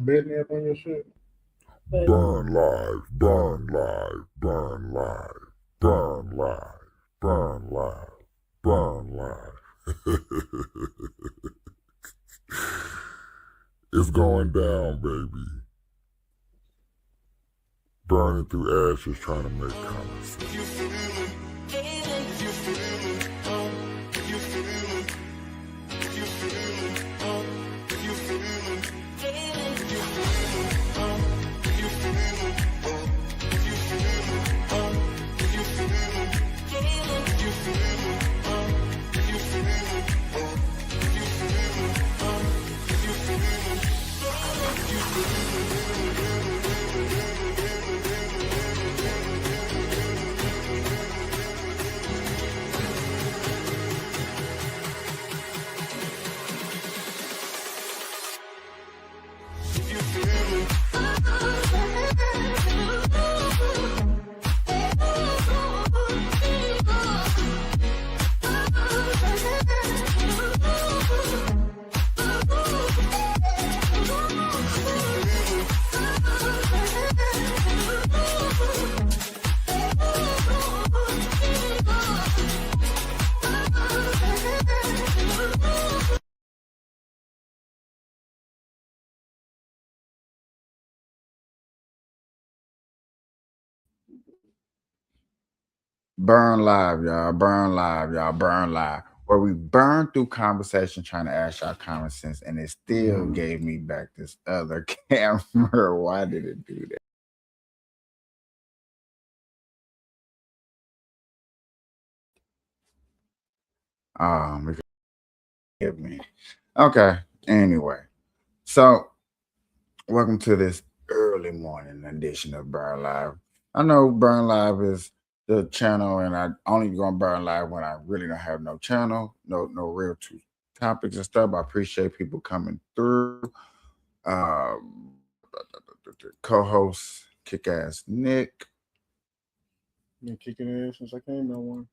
betting app on your shit. Burn live, burn live, burn live, burn live, burn live, burn live. It's going down, baby. Burning through ashes, trying to make comments. Burn live, y'all. Burn live, y'all. Burn live. Where we burn through conversation trying to ask y'all common sense, and it still gave me back this other camera. Why did it do that? Forgive me. Okay. Anyway, so welcome to this early morning edition of Burn Live. I know Burn Live is the channel, and I only gonna burn live when I really don't have no channel, no real two topics and stuff. I appreciate people coming through. Um, co-host Kick Ass Nick. Been kicking ass since I came no one.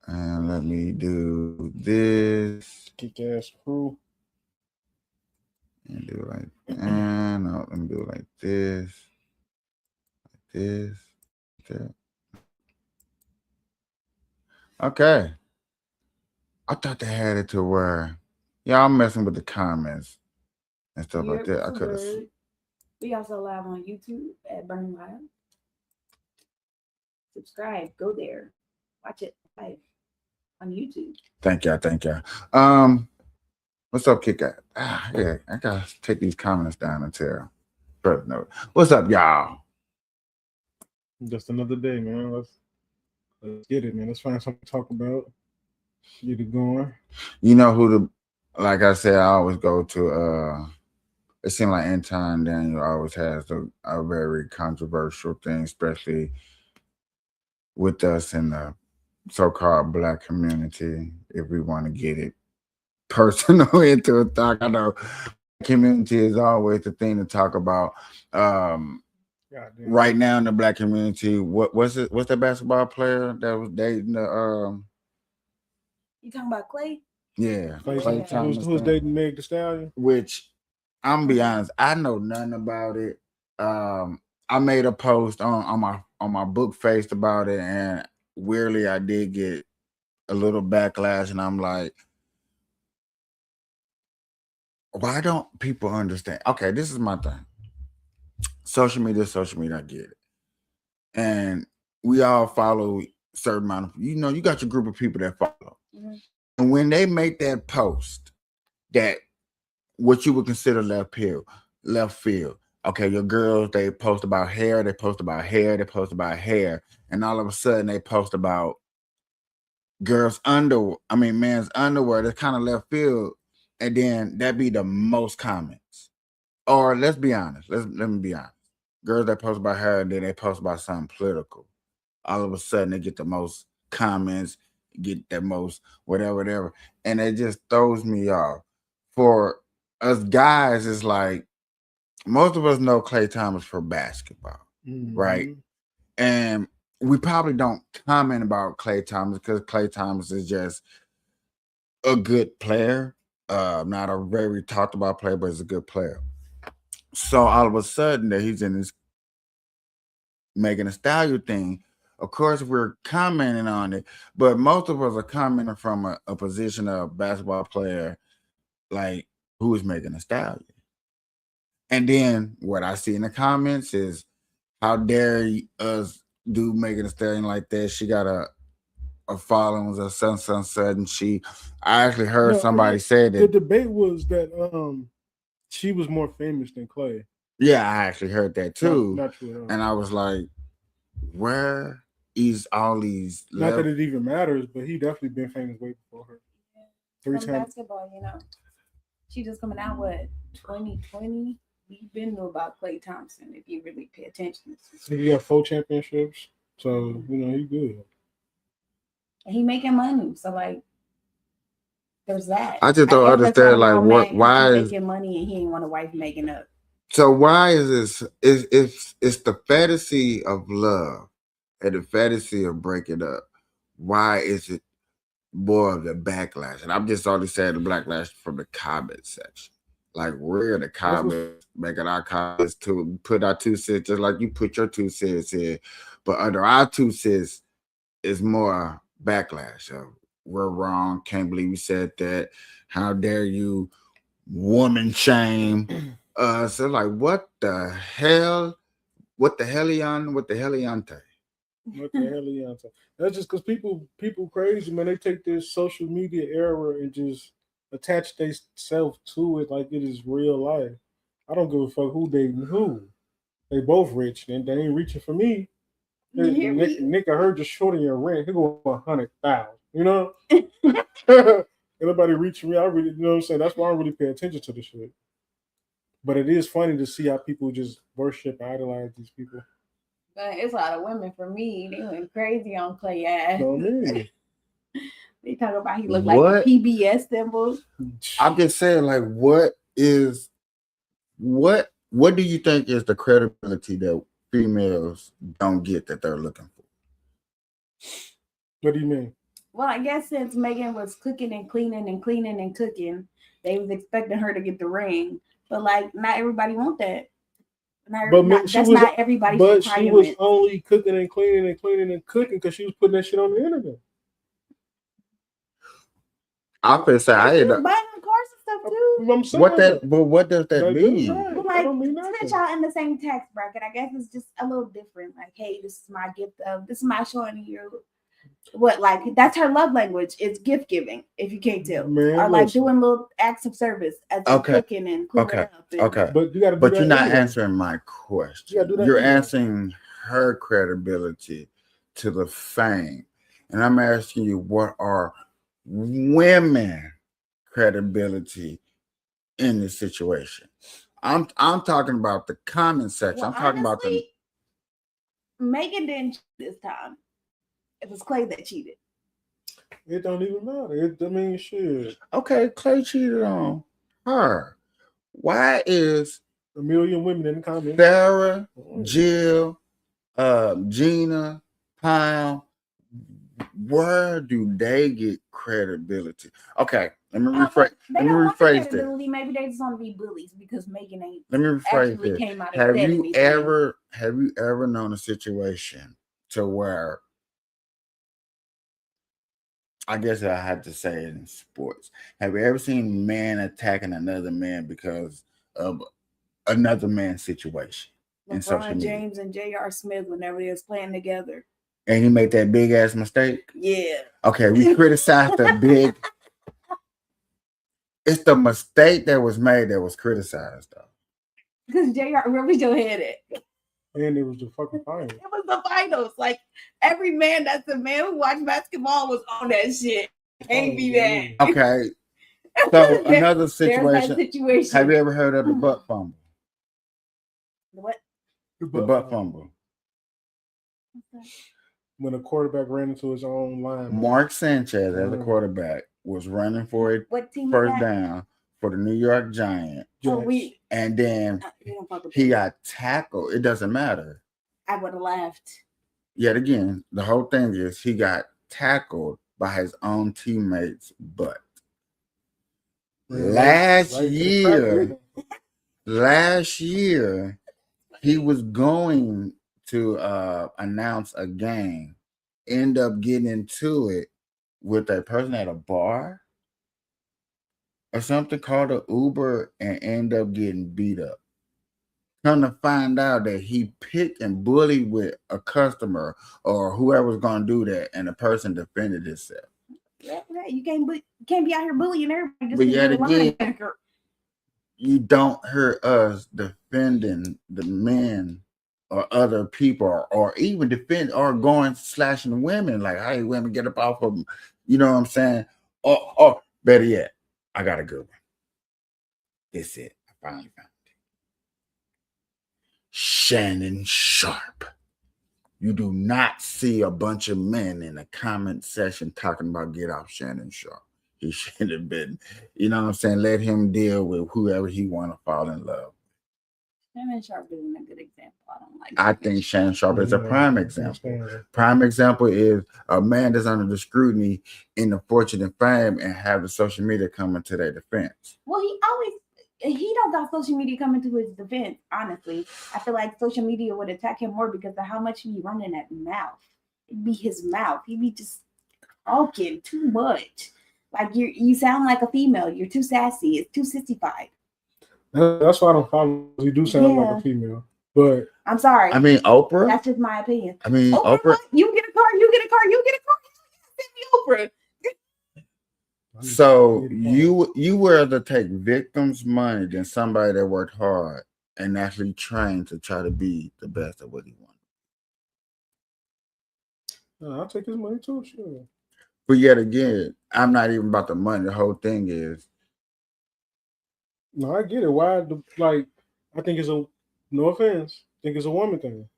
And let me do this. Kick ass crew. And do it like no, let me do it like this. Like this. Like that. Okay. I thought they had it to where y'all messing with the comments and stuff like that. I could have. We also live on YouTube at Burn Live. Subscribe, go there, watch it live on YouTube. Thank y'all. What's up, Kick Ass? Yeah, I gotta take these comments down until further note. What's up, y'all? Just another day, man. Let's get it, man. Let's find something to talk about. Get it going. You know who like I said, I always go to it seems like Anton Daniel always has a very controversial thing, especially with us in the so-called Black community. If we want to get it personal into a talk, I know community is always the thing to talk about. Right now in the Black community, what's that basketball player that was dating the You talking about Clay? Yeah, Clay Thomas. Who's dating Meg Thee Stallion? Which I'm gonna be honest, I know nothing about it. I made a post on my book face about it, and weirdly I did get a little backlash, and I'm like, why don't people understand? Okay, this is my thing. Social media, I get it. And we all follow certain amount of, you got your group of people that follow. Mm-hmm. And when they make that post that what you would consider left field. Okay, your girls, they post about hair, they post about hair, and all of a sudden they post about men's underwear. That's kind of left field, and then that be the most comments. Or let's be honest. Let me be honest. Girls that post about hair, and then they post about something political. All of a sudden they get the most comments, get the most whatever, and it just throws me off. For us guys, it's like most of us know Klay Thomas for basketball, right? And we probably don't comment about Klay Thomas because Klay Thomas is just a good player. Not a very talked about player, but he's a good player. So all of a sudden that he's in this Megan Thee Stallion thing. Of course, we're commenting on it, but most of us are commenting from a position of basketball player, like who is Megan Thee Stallion. And then what I see in the comments is, how dare us do Megan Thee Stallion like that? She got a following of sudden. I actually heard somebody say that the debate was that she was more famous than Clay. Yeah, I actually heard that too. Not true at all. And I was like, where is all these Not that it even matters, but he definitely been famous way before her. From basketball, she just coming out 2020. We've been know about Klay Thompson if you really pay attention. He got 4 championships, so he good. And he making money, so like, there's that. I just don't understand like why is making money and he ain't want a wife making up. So why is this? It's the fantasy of love and the fantasy of breaking up. Why is it more of the backlash? And I'm just only saying the backlash from the comment section. Like we're in the comments making our comments to put our 2 cents, just like you put your 2 cents in. But under our 2 cents is more backlash of we're wrong. Can't believe you said that. How dare you woman shame? So like, what the hell? What the hellion? What the helliante? What the helliante? That's just because people crazy, man. They take this social media era and just attach themselves to it like it is real life. I don't give a fuck who dating who. They both rich, and they ain't reaching for me. Nick, I heard you're shorting your rent. He go 100,000. Anybody reaching me, I really, what I'm saying. That's why I don't really pay attention to the shit. But it is funny to see how people just worship and idolize these people. But it's a lot of women for me. They went crazy on Clay ass. No, man. They talk about he looked like a PBS symbol. I'm just saying, like, what do you think is the credibility that females don't get that they're looking for? What do you mean? Well, I guess since Megan was cooking and cleaning and cleaning and cooking, they was expecting her to get the ring. But like, not everybody want that. That's not everybody's requirement. But she was only cooking and cleaning and cleaning and cooking because she was putting that shit on the internet. I'm gonna say I ain't buying them cars and stuff too. I'm saying what does that mean? Well, like, since y'all in the same tax bracket, I guess it's just a little different. Like, hey, this is my gift this is my showing you what, like, that's her love language. It's gift giving, if you can't tell. Man, or like doing little acts of service as cooking and cleaning up. Okay. But you gotta you're not answering my question. You're answering her credibility to the fame. And I'm asking you, what are women credibility in this situation? I'm talking about the comment section. Well, I'm talking honestly, about Megan didn't cheat this time. It was Clay that cheated. It don't even matter. Shit. Okay, Clay cheated on her. Why is a million women in the comments? Sarah, Jill, Gina, Pound, where do they get credibility? Okay, let me rephrase. Let me rephrase that. Maybe they just want to be bullies because Megan ain't. Let me rephrase that. Have you ever known a situation to where, I guess I have to say it in sports, have you ever seen a man attacking another man because of another man's situation? LeBron James and J.R. Smith, whenever they was playing together. And he made that big ass mistake? Yeah. Okay, we criticized the big. It's the mistake that was made that was criticized, though. Because J.R. really still had it. And it was the fucking finals. It was the finals. Like, every man that's a man who watched basketball was on that shit. Can't be that. Okay. So another situation. Have you ever heard of the butt fumble? What? The butt fumble. When a quarterback ran into his own line. Mark Sanchez, as a quarterback, was running for a first down for the New York Giants. And then he got tackled. It doesn't matter. I would have laughed. Yet again, the whole thing is he got tackled by his own teammate's butt. Last Right to the year, crack. last year, he was going to announce a game, end up getting into it with a person at a bar or something called an Uber and end up getting beat up. Come to find out that he picked and bullied with a customer or whoever was going to do that, and the person defended himself. Yeah, you can't be out here bullying everybody. Just But yet you're a again, linebacker. you don't hear us defending the men or other people, or even defend or going slashing women like, hey, women, get up off of them. You know what I'm saying? Or better yet, I got a good one. This it. I finally found it. Shannon Sharp. You do not see a bunch of men in a comment section talking about get off Shannon Sharp. He should have been, you know what I'm saying? Let him deal with whoever he want to fall in love. Shannon Sharp isn't a good example. I don't like. I think Shannon Sharp is a prime example. Prime example is a man that's under the scrutiny in the fortune and fame and have the social media coming to their defense. Well, he don't got social media coming to his defense. Honestly, I feel like social media would attack him more because of how much he be running that mouth. It'd be his mouth. He be just talking too much. Like you sound like a female. You're too sassy. It's too sissified. That's why I don't follow. You do sound like a female, but I'm sorry. I mean, Oprah. That's just my opinion. I mean, Oprah. You get a car. You get a car. You get a car. Send me Oprah. So you would rather take victims' money than somebody that worked hard and actually trained to try to be the best at what he wants. No, I'll take his money too, sure. But yet again, I'm not even about the money. The whole thing is. No, I get it. Why? I think it's no offense. I think it's a woman thing.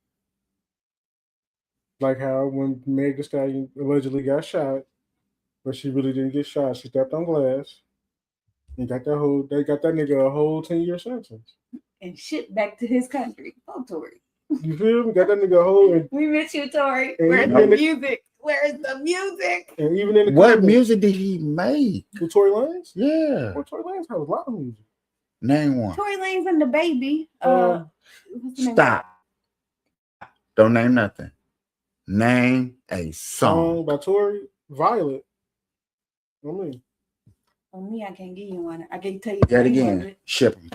Like how when Meg Thee Stallion allegedly got shot, but she really didn't get shot. She stepped on glass. And they got that nigga a whole 10-year sentence. And shipped back to his country. Oh, Tori. You feel me? Got that nigga a whole. We miss you, Tori. Where's the music? Where's the music? And even in the what music did he make? With Tory Lanez? Yeah. Well, Tory Lanez has a lot of music. Name one. Tory Lanez and the baby. Stop. Don't name nothing. Name a song. By Tory. Violet. On me, I can't give you one. I can't tell you. Yet again, ship him.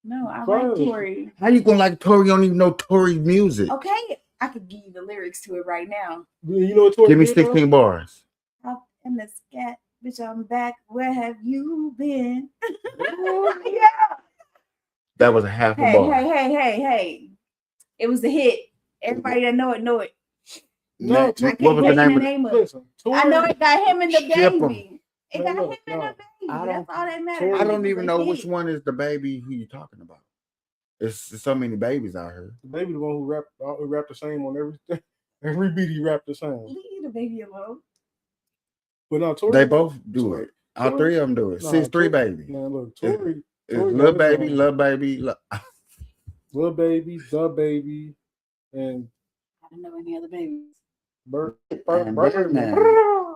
No, I like Tory. How you gonna like Tory? You don't even know Tory's music. Okay, I could give you the lyrics to it right now. You know what Tory? Give me 16 bars. Up in the scat, bitch, I'm back. Where have you been? Yeah. That was a half a bar. Hey. It was a hit. Everybody that know it. No, what was the name of it? I know it got him and the baby. It got him and the baby. That's all that matters. I don't even know which one is the baby who you're talking about. There's so many babies out here. The baby, the one who rapped the same on everything. Every beat he rapped the same. Leave the baby alone. But no, Tory. They both do it. All three of them do it. 6'3" baby. No, look, Tory. Lil Baby, The Baby, and I don't know any other babies. Birdman,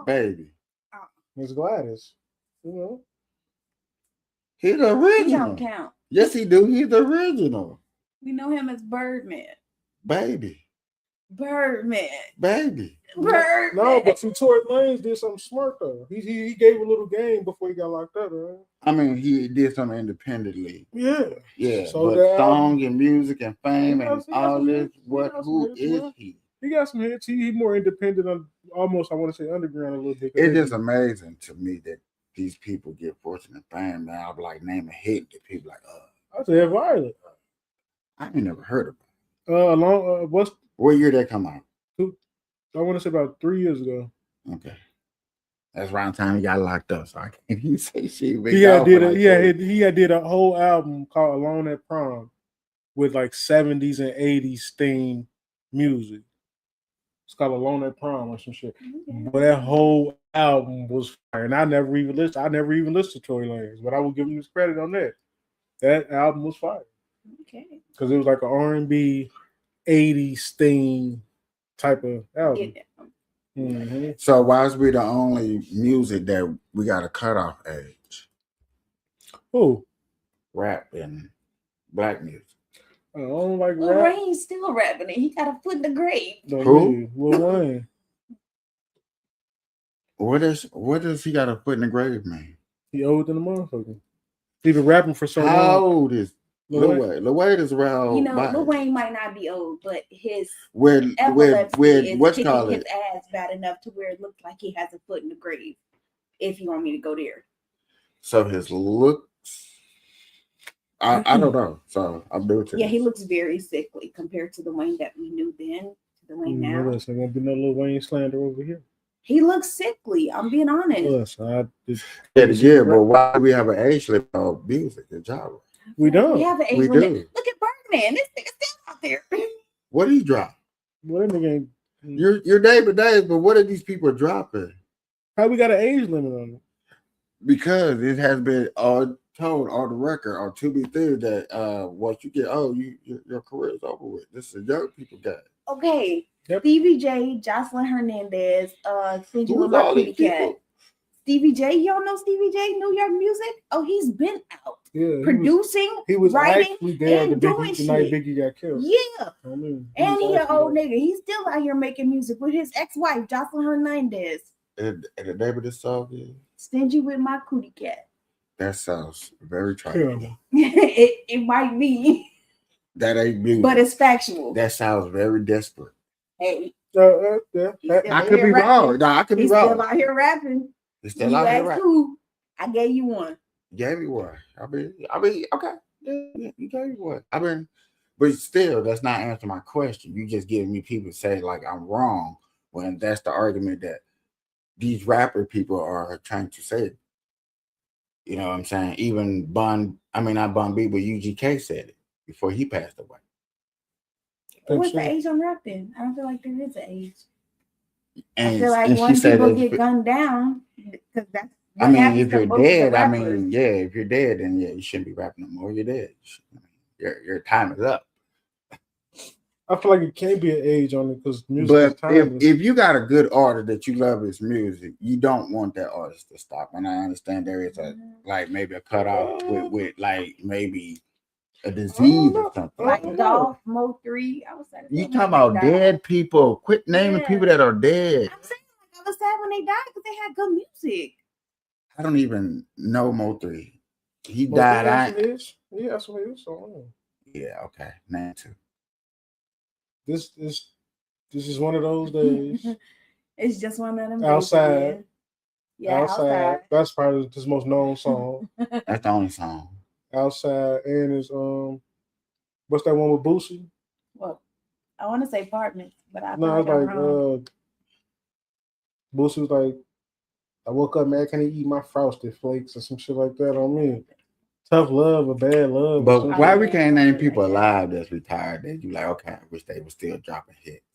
baby. It's Gladys. You know, he's the original. He don't count. Yes, he do. He's the original. We know him as Birdman. Baby. Birdman. Baby. Birdman. No, but see, Tory Lanez did something smart though. He gave a little game before he got locked up, right? I mean, he did something independently. Yeah. So but song and music and fame and all this. Who is he? He got some hits. He more independent on almost, I want to say, underground a little bit. It's just amazing to me that these people get fortune and fame. Man, I'll be like, name a hit that people like, I said Violet. I ain't never heard of it. What year that come out? I want to say about 3 years ago. Okay. That's around the time he got locked up, so I can't even say shit. He did a whole album called Alone at Prom with like 70s and 80s themed music. It's called Alone at Prom or some shit. Okay. But that whole album was fire. And I never even listened to Tory Lanez, but I will give him his credit on that. That album was fire. Okay. Because it was like an R&B 80s theme type of album. Mm-hmm. So why is we the only music that we got a cutoff age? Who? Rap and black music. I don't like Lil rap. Wayne's still rapping it. He got a foot in the grave. No, Who? me, Lil Wayne. What does he got to put in the grave, man? He older than a motherfucker. He been rapping for so How long. old is Lil Wayne? Lil Wayne is around. You know, Lil Wayne might not be old, but his where epilepsy is what's kicking called his it? ass bad enough to where it looks like he has a foot in the grave. If you want me to go there. So his looks. I don't know. So I'm doing it. Yeah, he looks very sickly compared to the Wayne that we knew then to the Wayne now. Listen, gonna be no Lil Wayne slander over here. He looks sickly. I'm being honest. Listen, Yeah, but why do we have an age limit on music and genre? We don't. We have an age We limit. do. Look at Birdman. This nigga's still out there. What did he drop? Well, that nigga ain't. Your neighbor days, but what are these people dropping? How we got an age limit on it? Because it has been told on the record or to be clear that once you get old, your career is over with. This is young people got it. Okay. Yep. Stevie J, Jocelyn Hernandez, Stingy Who's with my all these kitty cat. people? Stevie J, y'all know Stevie J, New York music? Oh, he's been out. Yeah, Producing, he was writing, actually there and the doing the night shit. Biggie got killed. Yeah. I mean, And was he an actually old there. nigga. He's still out here making music with his ex-wife, Jocelyn Hernandez. And the name of this song is? Stingy with my cootie cat. That sounds very tribal. Yeah. it might be, That ain't music. but it's factual. That sounds very desperate. Hey, Yeah. he's still I out could here be rapping. wrong. No, I could be He's wrong. still out here rapping. He's You still out here asked rapping. who? I gave you one. Gave me one. I mean, okay. Yeah, you gave me one. I mean, but still, that's not answering my question. You just giving me people to say like I'm wrong when that's the argument that these rapper people are trying to say. You know what I'm saying? Even not Bun B, but UGK said it before he passed away. What's the age on rapping? I don't feel like there is an age. And, I feel like and when she said people that get gunned down, because that's what I mean, happens if to you're most of the dead, I rappers. mean, yeah, if you're dead, then yeah, you shouldn't be rapping no more. You're dead. Your time is up. I feel like it can't be an age on it because music But is timeless. if you got a good artist that you love his music, you don't want that artist to stop. And I understand there is a like maybe a cutoff with like maybe a disease or something. Like Dolph, Mo 3. I was sad. You talking about dead people? Quit naming people that are dead. I'm saying like I was sad when they died because they had good music. I don't even know Mo 3. He Mo died. 3, that's what it is. Yeah, that's what it is. So, Yeah, okay. Name 2. this is one of those days. It's just one of them. Outside. Days, yeah, outside. That's probably his most known song. That's the only song. Outside, and is what's that one with Boosie? Well, I want to say Apartments, but I No, feel it's like I'm like wrong. Boosie was like, I woke up, man, can I eat my frosted flakes or some shit like that on me? Tough love or bad love. But or why we can't name people alive that's retired that you like, okay, I wish they were still dropping hits.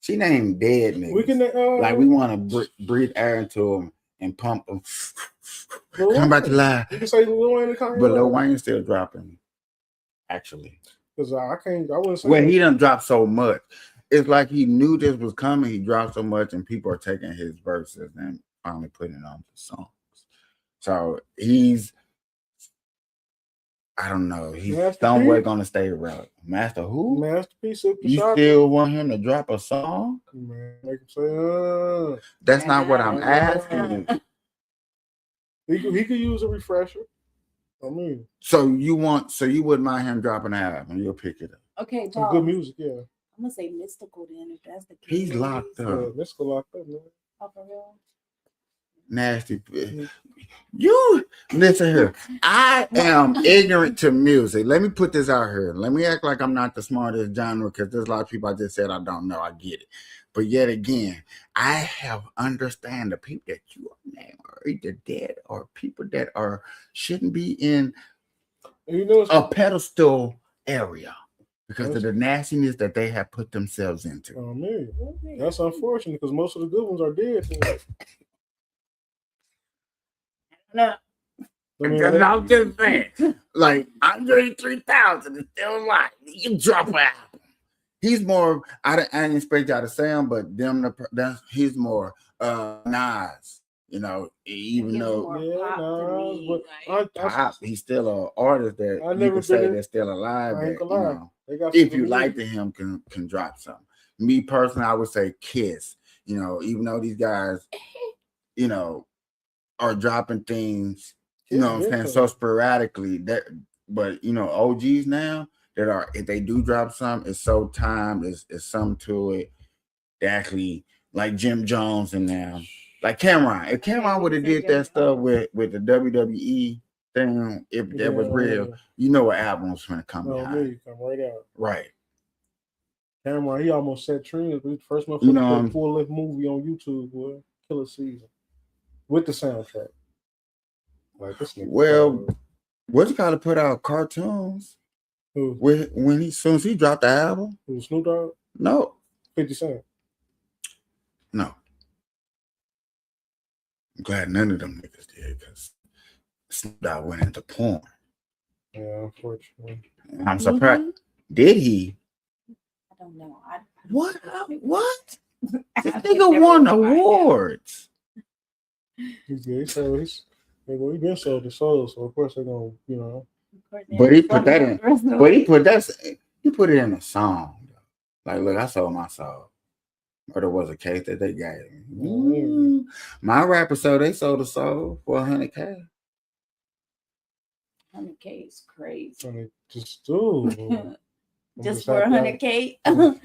She named dead niggas. we can like we want to breathe air into them and pump them. Come back to life. You can say Lil Wayne and Kanye. But Lil Wayne's still dropping, actually. Because I wouldn't say Well, that. he done dropped so much. It's like he knew this was coming. He dropped so much, and people are taking his verses and finally putting it on the songs. So he's, I don't know. He's somewhere gonna stay relevant. Master who? Masterpiece of You still want him to drop a song? Man, make him say, That's not what I'm asking. He could use a refresher. I mean, So you wouldn't mind him dropping an album? You'll pick it up. Okay, some good music, yeah. I'm gonna say Mystical then, if that's the case. He's locked up. Yeah, let's go lock up, man. Oh, for real? Nasty. You listen here. I am ignorant to music. Let me put this out here. Let me act like I'm not the smartest genre because there's a lot of people I just said I don't know. I get it. But yet again, I have understand the people that you are named are either dead or people that shouldn't be in a pedestal area because of the nastiness that they have put themselves into. Oh man, that's unfortunate because most of the good ones are dead. No. I'm just saying, like Andre 3000 is still alive. You drop an album. He's more. I didn't expect y'all to say him, but he's more Nas. You know, even though Pop, he's still an artist that you can say that's still alive. That, you know, if you like him, can drop something. Me personally, I would say Kiss. You know, even though these guys, you know, are dropping things, you know what I'm saying, so sporadically that, but you know, OGs now that are, if they do drop something, it's so timed, it's something to it. They actually, like Jim Jones and them, like Cameron. If Cameron would have did that stuff with the WWE thing, if that was real, you know what album was gonna come behind. Come right out. Right. Cameron, he almost set trends. First one for the full-length movie on YouTube, boy. Killer Season. With the soundtrack. Like this nigga. Well, what's got to put out cartoons? Who? When soon as he dropped the album? Who, Snoop Dogg? No. 50 Cent? No. I'm glad none of them niggas did, because Snoop Dogg went into porn. Yeah, unfortunately. I'm surprised. Did he? I don't know. What? This nigga won awards. He's been sold the soul, so of course they're gonna, you know. But he put that in. But he put it in a song. Like, look, I sold my soul. Or there was a case that they gave me. My rapper, so they sold a soul for $100K. 100K is crazy. I mean, just do. Just for 100K. I'm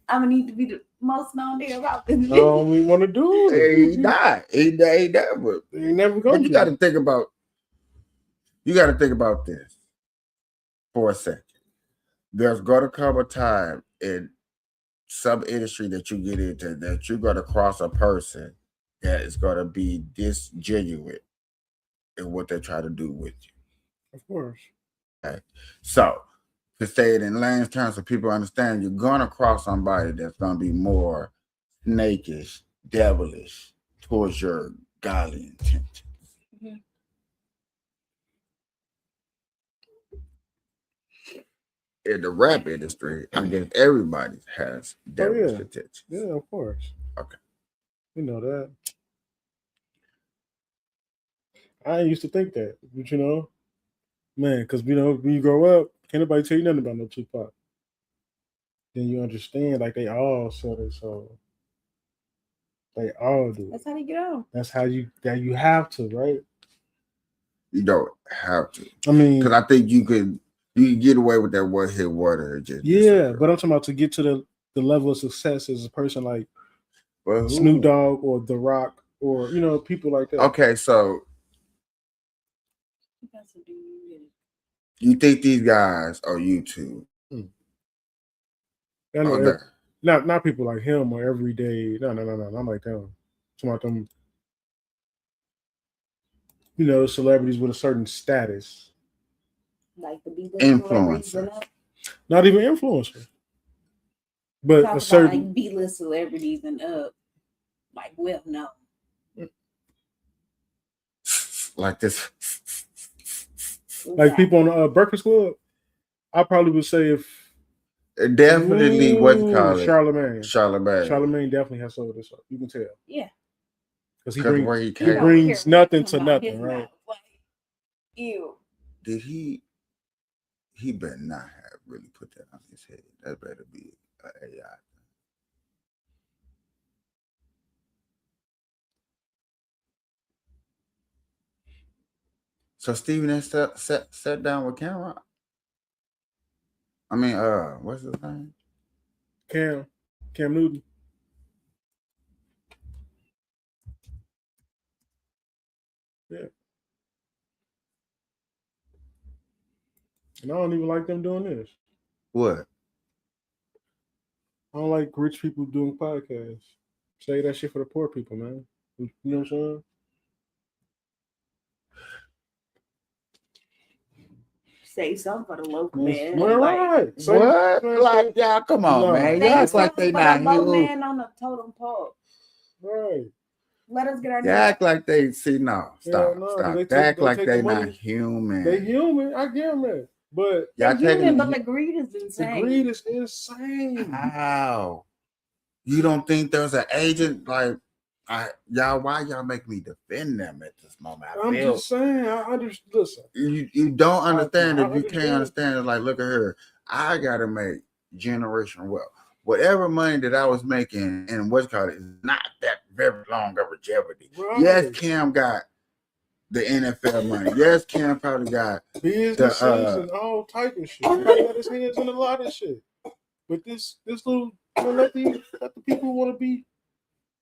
gonna need to be the most known there about this. No, we want to do it. He died. He never. He never go. But you got to think about. You got to think about this for a second. There's going to come a time in some industry that you get into that you're going to cross a person that is going to be disgenuine in what they try to do with you. Of course. Okay. So, to say it in layman's terms so people understand, you're going to cross somebody that's going to be more snakish, devilish towards your godly intentions. Mm-hmm. In the rap industry, I guess everybody has devilish intentions. Yeah, of course. Okay. You know that. I used to think that, but you know, man, because you know, when you grow up, can't nobody tell you nothing about no Tupac. Then you understand, like they all sell their soul. They all do. That's how they get on. That's how you have to, right? You don't have to. I mean, because I think you can get away with that one hit wonder. But I'm talking about to get to the level of success as a person like Snoop Dogg or The Rock or you know people like that. Okay, so you think these guys are YouTube? Not people like him or everyday. No, not like them. Some of them, you know, celebrities with a certain status, like the influencers, not even influencers, but talk a certain about like B-list celebrities and like well known, like this, like people on the Breakfast Club. I probably would say if. Definitely, what you call it? Charlemagne definitely has sold this up. You can tell. Yeah. Because he brings nothing to nothing, right? Like, ew. Did he? He better not have really put that on his head. That better be an AI. So Steven sat down with Cameron. I mean, what's his name? Cam Newton. Yeah. And I don't even like them doing this. What? I don't like rich people doing podcasts. Say that shit for the poor people, man. You know what I'm saying? Say something for the local man. Well, right. What? Like, y'all, come on, man. Y'all act like they not huge. Man on the totem pole. Right. Let us get our. They act like they see. No, stop. They act like they not human. They human. I get them that. But they're human, but the greed is insane. The greed is insane. How? You don't think there's an agent like? Y'all, why y'all make me defend them at this moment? I'm just saying, I understand. Listen, you don't understand I if you can't understand it. Like, look at her. I gotta make generational wealth. Whatever money that I was making and what's called is not that very long of longevity. Right. Yes, Cam got the NFL money. Yes, Cam probably got businesses and all type of shit. He probably got his hands in a lot of shit. But this little, let the people who want to be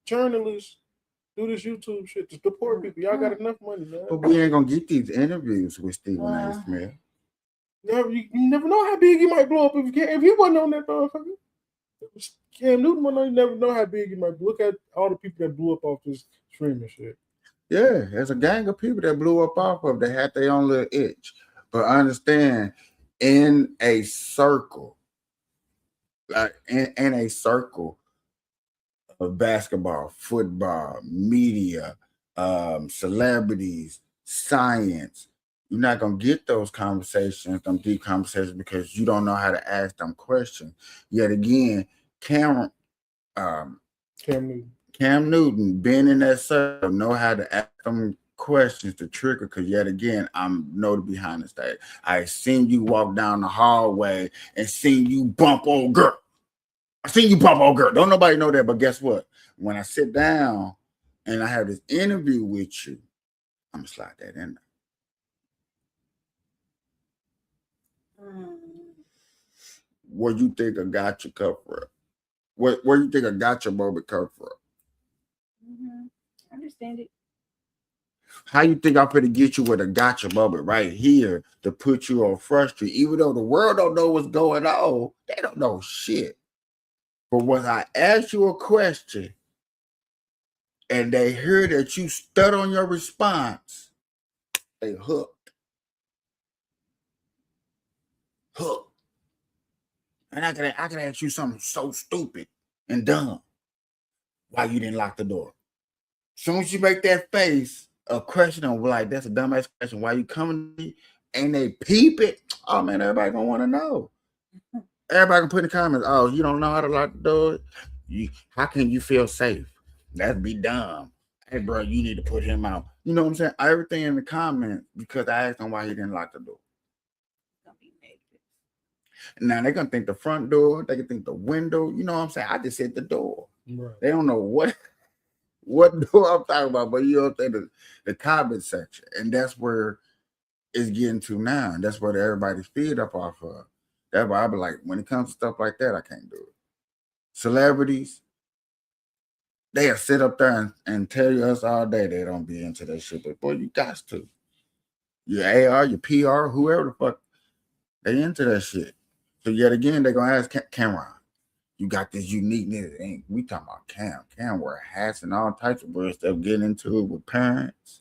journalists do this YouTube shit to support people. Y'all got enough money, man. But we ain't gonna get these interviews with Stephen A. Smith. You never know how big you might blow up if you wasn't on that motherfucker. Cam Newton, you never know how big you might. Look at all the people that blew up off this streaming shit. Yeah, there's a gang of people that blew up off of. They had their own little itch. But understand, in a circle, like in a circle of basketball, football, media, celebrities, science, you're not gonna get those conversations, them deep conversations, because you don't know how to ask them questions. Yet again, Cam Newton, being in that circle, know how to ask them questions to trigger. Because yet again, I'm know the behind the stage. I seen you walk down the hallway and seen you bump old girl. I seen you bump old girl. Don't nobody know that, but guess what? When I sit down and I have this interview with you, I'm gonna slide that in there. Where you think I got your cup for? Where you think I got your moment cup for? I understand it. How you think I'm gonna get you with a gotcha moment right here to put you on frustrated? Even though the world don't know what's going on, they don't know shit. But when I ask you a question and they hear that you stud on your response, they hooked. And I can ask you something so stupid and dumb. Why you didn't lock the door? As soon as you make that face, a question of like, that's a dumbass question. Why you coming to me? And they peep it. Oh man, everybody gonna want to know. Everybody can put in the comments, oh, you don't know how to lock the door? How can you feel safe? That'd be dumb. Hey, bro, you need to put him out. You know what I'm saying? Everything in the comments because I asked him why he didn't lock the door. Now they're gonna think the front door, they can think the window. You know what I'm saying? I just said the door. Right. They don't know what door I'm talking about, but you know the comment section, and that's where it's getting to now. And that's what everybody's feed up off of. That's why I be like, when it comes to stuff like that, I can't do it. Celebrities, they'll sit up there and tell us all day they don't be into that shit. But boy, you got to. Your AR, your PR, whoever the fuck, they into that shit. So yet again, they're gonna ask Cameron, you got this uniqueness. We talking about Cam. Cam wear hats and all types of weird stuff, getting into it with parents.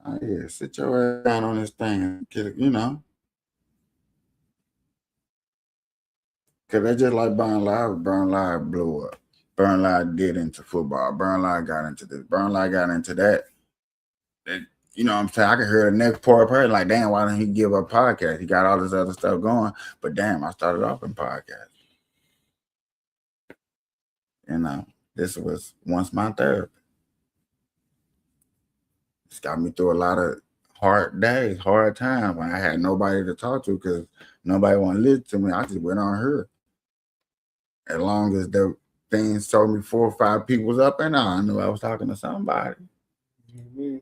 Oh yeah, sit your ass down on this thing, you know. Cause that's just like BURNlIVE. BURNlIVE blew up. BURNlIVE did into football. BURNlIVE got into this. BURNlIVE got into that. You know what I'm saying? I could hear the next poor person like, damn, why didn't he give up podcast? He got all this other stuff going. But damn, I started off in podcast. You know, this was once my therapy. It's got me through a lot of hard days, hard times when I had nobody to talk to because nobody wanted to listen to me. I just went on her. As long as the things told me 4 or 5 people was up and I knew I was talking to somebody. Mm-hmm.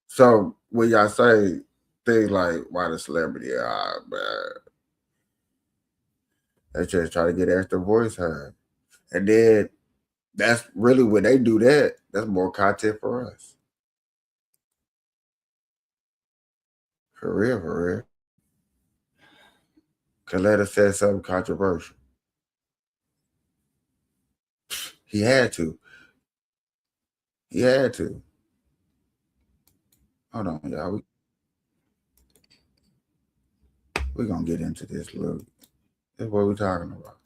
So when y'all say things like why the celebrity are bad, they just try to get extra voice heard. And then that's really when they do that, that's more content for us. For real. Coletta said something controversial. He had to. Hold on, y'all. We're going to get into this little. That's what we're talking about.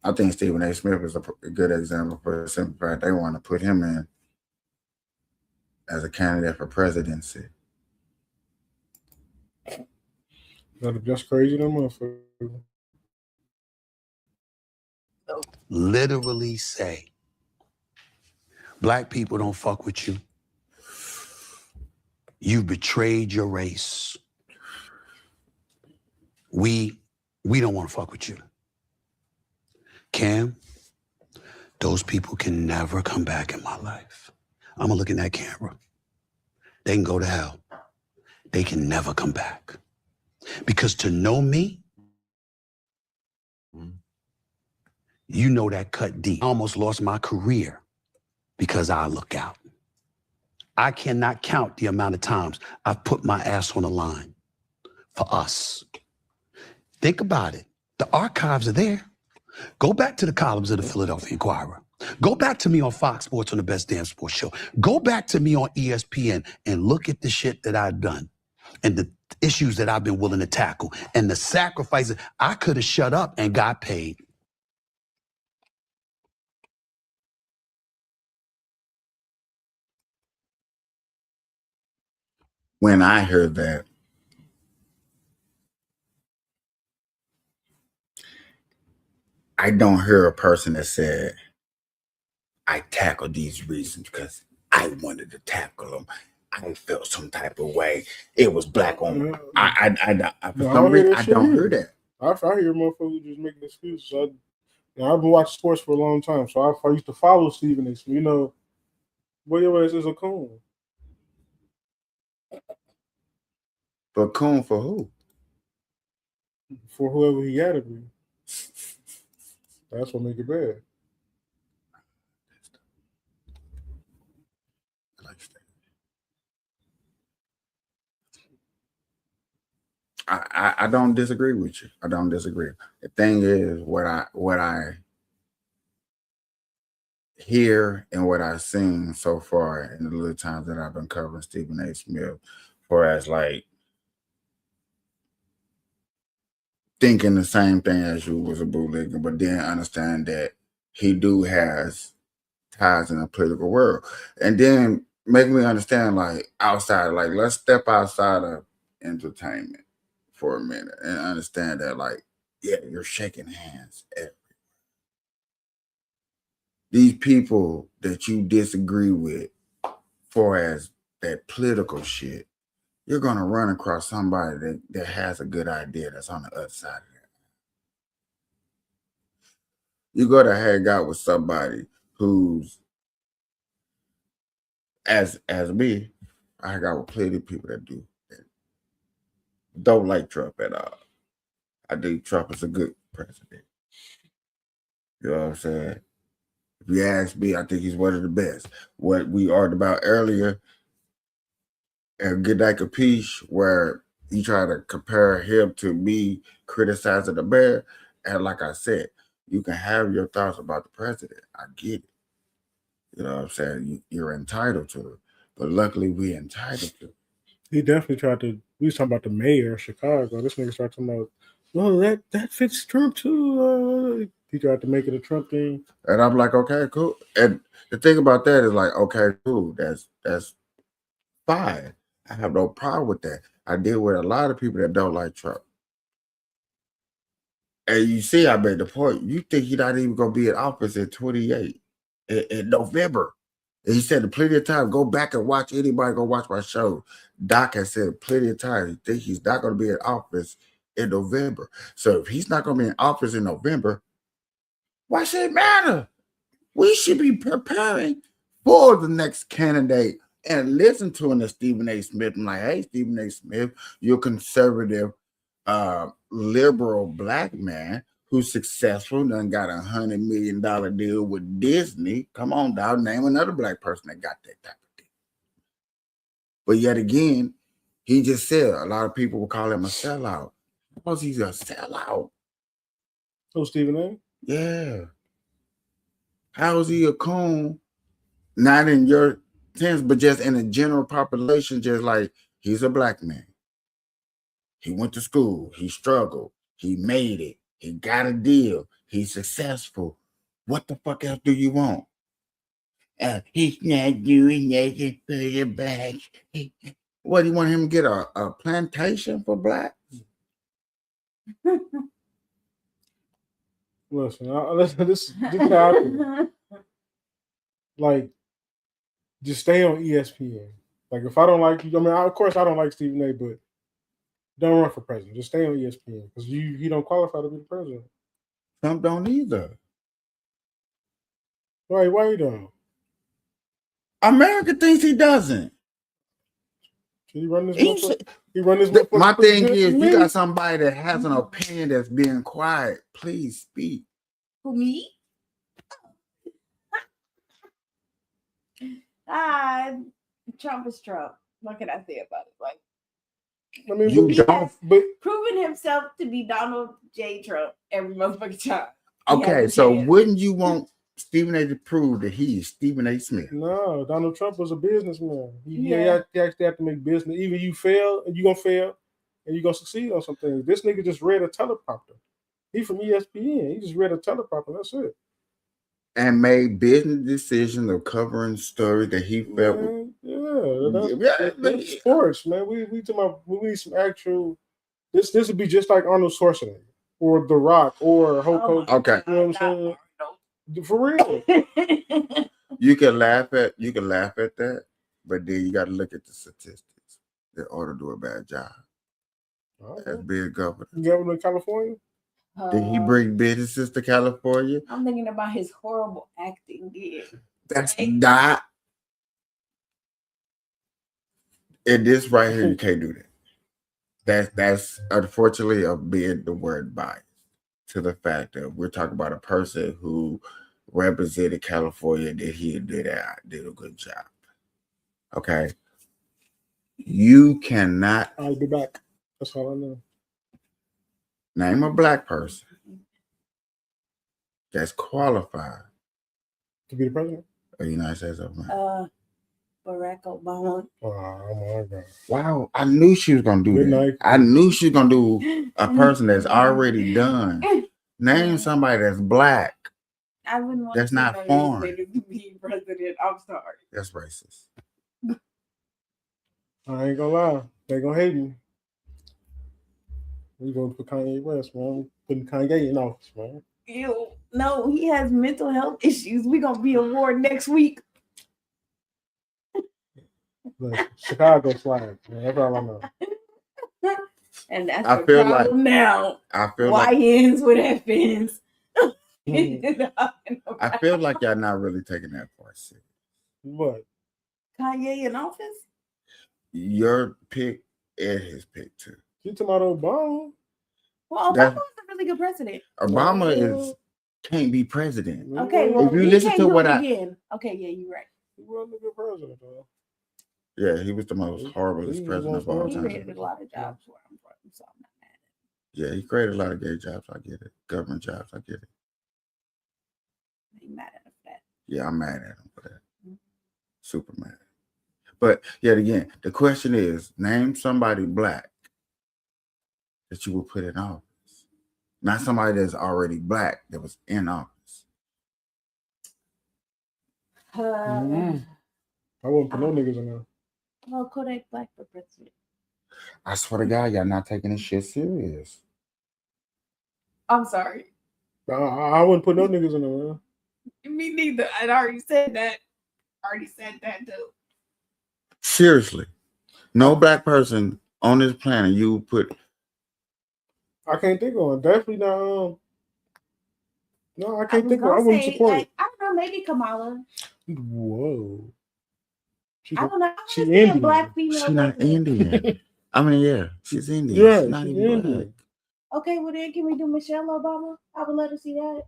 I think Stephen A. Smith is a good example for the simple fact they want to put him in as a candidate for presidency. That's crazy, that motherfucker. Literally say, black people don't fuck with you. You've betrayed your race. We don't want to fuck with you. Cam, those people can never come back in my life. I'm gonna look in that camera. They can go to hell. They can never come back. Because to know me, you know that cut deep. I almost lost my career because I look out. I cannot count the amount of times I've put my ass on the line for us. Think about it. The archives are there. Go back to the columns of the Philadelphia Inquirer. Go back to me on Fox Sports on the Best Damn Sports Show. Go back to me on ESPN and look at the shit that I've done and the issues that I've been willing to tackle and the sacrifices. I could have shut up and got paid. When I heard that, I don't hear a person that said, I tackled these reasons because I wanted to tackle them. I felt some type of way. It was black on. For some reason, I don't hear that. I hear motherfuckers just making excuses. I've been watching sports for a long time, so I used to follow Stephen A. Smith. You know, boy, your ass is a coon. But coon for who? For whoever he had to be. That's what make it bad. I don't disagree with you. I don't disagree. The thing is, what I hear and what I've seen so far in the little times that I've been covering Stephen A. Smith, for as like thinking the same thing as you was a bootlegger, but then understand that he has ties in the political world, and then make me understand like outside, like let's step outside of entertainment for a minute and understand that like, yeah, you're shaking hands everywhere. These people that you disagree with for as that political shit, you're gonna run across somebody that has a good idea that's on the other side of that. You go to hang out with somebody who's as me, I hang out with plenty of people that don't like Trump at all. I think Trump is a good president. You know what I'm saying? If you ask me, I think he's one of the best. What we argued about earlier, and Good Night Capiche, where you try to compare him to me criticizing the bear, and like I said, you can have your thoughts about the president. I get it. You know what I'm saying? You're entitled to it. But luckily, we entitled to it. He definitely tried to. We was talking about the mayor of Chicago. This nigga started talking about, well, that fits Trump too. He tried to make it a Trump thing. And I'm like, okay, cool. And the thing about that is like, okay, cool. That's fine. I have no problem with that. I deal with a lot of people that don't like Trump. And you see, I made the point. You think he's not even going to be in office in 28, in November. And he said plenty of times, go back and watch anybody go watch my show. Doc has said plenty of times he thinks he's not going to be in office in November. So if he's not going to be in office in November, why should it matter? We should be preparing for the next candidate and listen to him to Stephen A. Smith. I'm like, hey, Stephen A. Smith, you're a conservative, liberal black man who's successful, done got $100 million deal with Disney. Come on, dog, name another black person that got that type of deal. But yet again, he just said a lot of people will call him a sellout. Because he's a sellout. Oh, Stephen A? Yeah. How is he a coon? Not in your sense, but just in the general population, just like he's a black man. He went to school. He struggled. He made it. He got a deal. He's successful. What the fuck else do you want? He's not doing nothing for the black. What, do you want him to get a plantation for blacks? Listen, this is how I feel. Like, just stay on ESPN. Like, if I don't like you, I mean, of course I don't like Stephen A. But don't run for president. Just stay on ESPN because he don't qualify to be the president. Trump don't either. Why you don't? America thinks he doesn't. Can he run this? He run this. My thing is, you got somebody that has an opinion that's being quiet. Please speak. Who, me? Trump is Trump. What can I say about it? Like, I mean, you don't. But proven himself to be Donald J. Trump every motherfucking time. Okay, so wouldn't you want Stephen A. to prove that he is Stephen A. Smith? No, Donald Trump was a businessman. He actually have to make business. Either you fail, and you're gonna fail, and you're gonna succeed on some things. This nigga just read a teleprompter. He from ESPN. He just read a teleprompter. That's it. And made business decisions of covering stories that he felt. That's sports, man. We need some actual. This would be just like Arnold Schwarzenegger or The Rock or Hulk Hogan. Okay, you know what I'm saying? For real. You can laugh at that, but then you got to look at the statistics. They ought to do a bad job. As being governor. Governor of California. Did he bring businesses to California? I'm thinking about his horrible acting. That's not. And this right here, you can't do that. That's unfortunately being the word bias to the fact that we're talking about a person who represented California, that he did a good job. Okay. You cannot. I'll be back. That's all I know. Name a black person that's qualified to be the president of the United States of America. Barack Obama. Oh my God! Wow, I knew she was gonna do that. I knew she was gonna do a person that's already done. Name somebody that's black. I wouldn't want that's to not foreign. To be president. I'm sorry. That's racist. I ain't gonna lie. They gonna hate me. We going to put Kanye West, man. Putting Kanye in office, man. Ew. No, he has mental health issues. We're going to be in war next week. Chicago flag, man. That's all I know. And that's the problem now. I feel YNs with FNs. I feel like y'all not really taking that part serious. What? Kanye in office? Your pick and his pick too. You talking about Obama? Well, Obama was a really good president. Obama can't be president. Okay, well, if you listen to what okay, yeah, you're right. He wasn't a good president, though. Yeah, he was the most horriblest president of all time. He created a lot of jobs for him, so I'm not mad at him. Yeah, he created a lot of gay jobs. I get it. Government jobs. I get it. I'm mad at him for that. Yeah, I'm mad at him for that. Mm-hmm. Super mad. But yet again, the question is, name somebody black that you will put in office. Not somebody that's already black that was in office. I wouldn't put no niggas in there. Well, Kodak Black for president. I swear to God, y'all not taking this shit serious. I'm sorry. I wouldn't put no niggas in there, man. Me neither. I already said that. Too. Seriously. No black person on this planet you would put. I can't think of one. Definitely not. No, I can't think of one. I wouldn't support it. I don't know, maybe Kamala. Whoa. I don't know. She's Indian. Black female. She's not Indian. I mean, yeah, she's Indian. Yeah, she's not even Indian. black. Okay, well then can we do Michelle Obama? I would let her see that.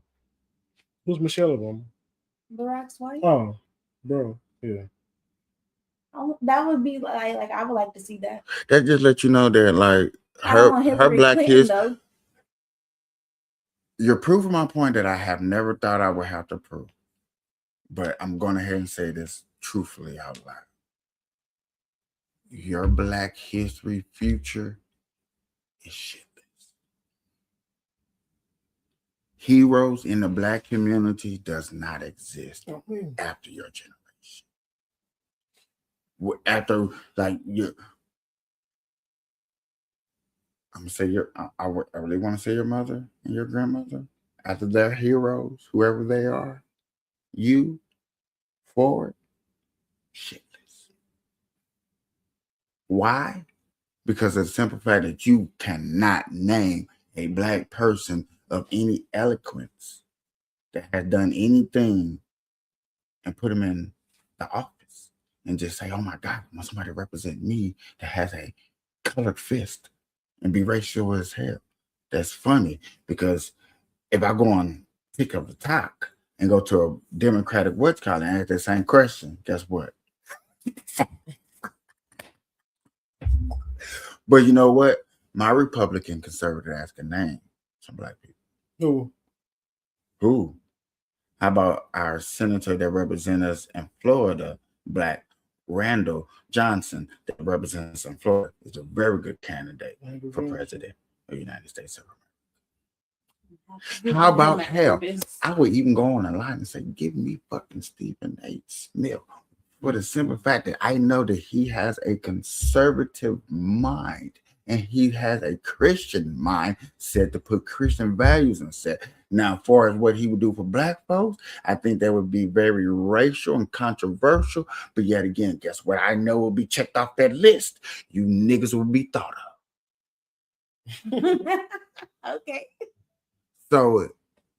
Who's Michelle Obama? Barack's wife. Oh, bro, yeah. That would be like I would like to see that. That just let you know that like her black kids. You're proving my point that I have never thought I would have to prove. But I'm going ahead and say this truthfully out loud. Your black history future is shitless. Heroes in the black community does not exist after your generation. After like I'm gonna say I really want to say your mother and your grandmother after their heroes, whoever they are. You forward, shitless. Why? Because of the simple fact that you cannot name a black person of any eloquence that has done anything and put them in the office and just say, oh my God, I want somebody to represent me that has a colored fist and be racial as hell. That's funny because if I go on pick up the talk and go to a Democratic what's called and ask the same question, guess what? But you know what? My Republican conservative ass can name some black people. Who? How about our senator that represents us in Florida, black Randall Johnson, that represents us in Florida, is a very good candidate for president of the United States of America. How about hell? I would even go on a line and say, give me fucking Stephen A. Smith. For the simple fact that I know that he has a conservative mind and he has a Christian mind set to put Christian values in set. Now, as far as what he would do for black folks, I think that would be very racial and controversial. But yet again, guess what? I know will be checked off that list. You niggas will be thought of. Okay. So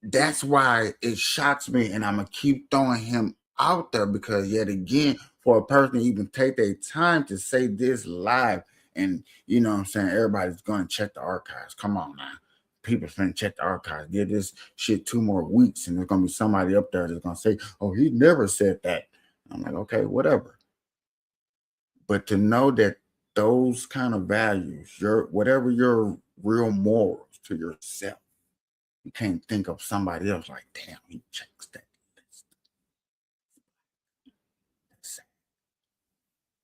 that's why it shocks me, and I'm gonna keep throwing him out there because yet again, for a person to even take their time to say this live, and you know what I'm saying, everybody's gonna check the archives. Come on now. People finna check the archives. Give this shit 2 more weeks, and there's gonna be somebody up there that's gonna say, oh, he never said that. I'm like, okay, whatever. But to know that those kind of values, whatever your real morals to yourself, you can't think of somebody else like, damn, he checks that list. That's sad.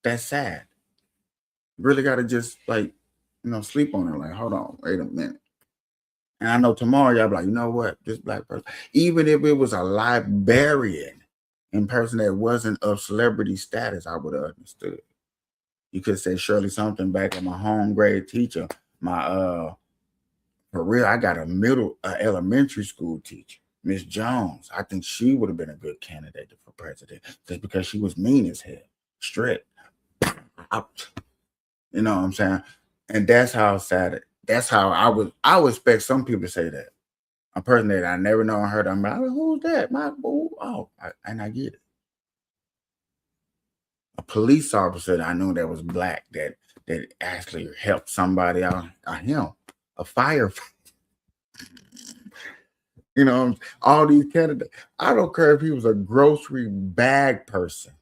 That's sad. You really got to just sleep on it. Like, hold on, wait a minute. And I know tomorrow y'all be like, you know what? This black person, even if it was a librarian in person that wasn't of celebrity status, I would have understood. You could say Shirley something back at my home grade teacher. For real, I got a elementary school teacher, Miss Jones. I think she would have been a good candidate for president just because she was mean as hell, strict. You know what I'm saying? And that's how sad. That's how I would expect some people to say that. A person that I never know and heard, I'm like, who's that? My boo. Oh, and I get it. A police officer that I knew that was black that actually helped somebody out. Him, a firefighter. You know, all these candidates. I don't care if he was a grocery bag person.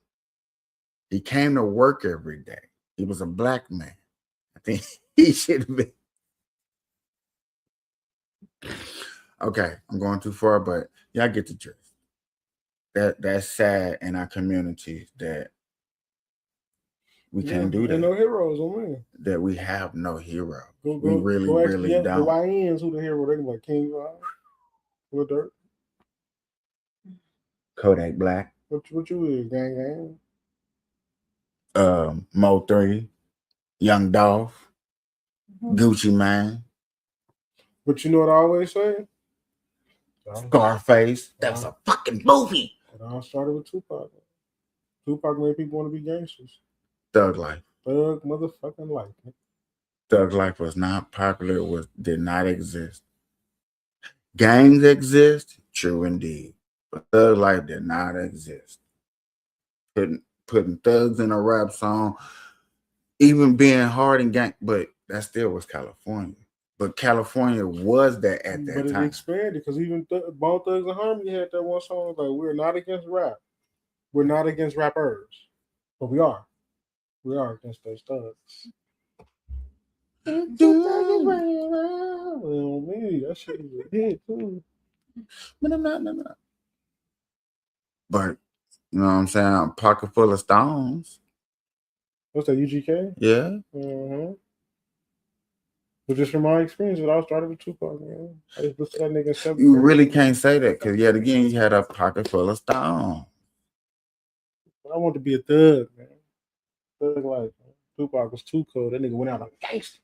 He came to work every day. He was a black man. I think he should have been. Okay, I'm going too far, but y'all get the drift. That's sad in our community that we can't do that. No heroes, man. That we have no hero. We really don't. The YNs who the hero? They like King Lil Durk. Kodak Black. What you is, gang? Mo 3, Young Dolph, Gucci Mane. But you know what I always say? Scarface. That was a fucking movie. It all started with Tupac. Tupac made people want to be gangsters. Thug life. Thug motherfucking life. Thug life was not popular. Did not exist. Gangs exist, true indeed, but thug life did not exist. Putting thugs in a rap song, even being hard and gang, but that still was California. But California was that at that time. But it expanded because even Bone Thugs and Harmony had that one song like, "We're not against rap, we're not against rappers, but we are against those thugs." That shit is a hit too. But I'm not. But you know what I'm saying? Pocket full of stones. What's that, UGK? Yeah. But just from my experience, it all started with Tupac, man. I just looked at that nigga. You really can't say that because yet again, you had a pocket full of stones. I want to be a thug, man. Thug life. Man. Tupac was too cool. That nigga went out like gangster.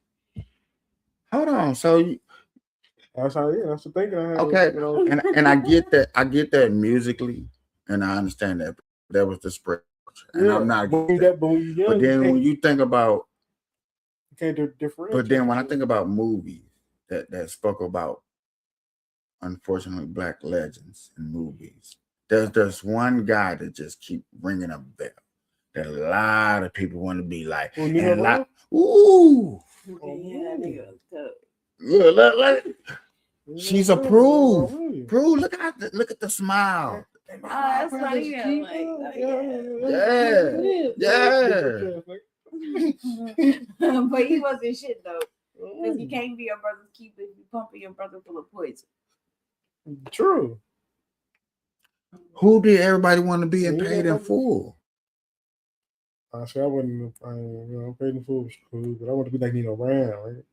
Hold on. So That's how. Yeah, that's the thinking I had. okay, You know, and I get that. I get that musically, and I understand that. That was the spread, and yeah. I'm not But against that. when you young, But then when you think about, you can't differentiate. but then when I think about movies that spoke about, unfortunately, black legends in movies, there's one guy that just keep ringing a bell that a lot of people want to be like, Well, and a lot, Nino Yeah, that nigga was tough. look, she's a proof. Brown. Proof. Look at the smile. That's funny. Yeah. But he wasn't shit though. Because you can't be your brother's keeper if you pumping your brother full of poison. True. Who did everybody want to be and Yeah, paid in full? Honestly, I wouldn't. Paid in full was cool, but I want to be like Nino Brown, right?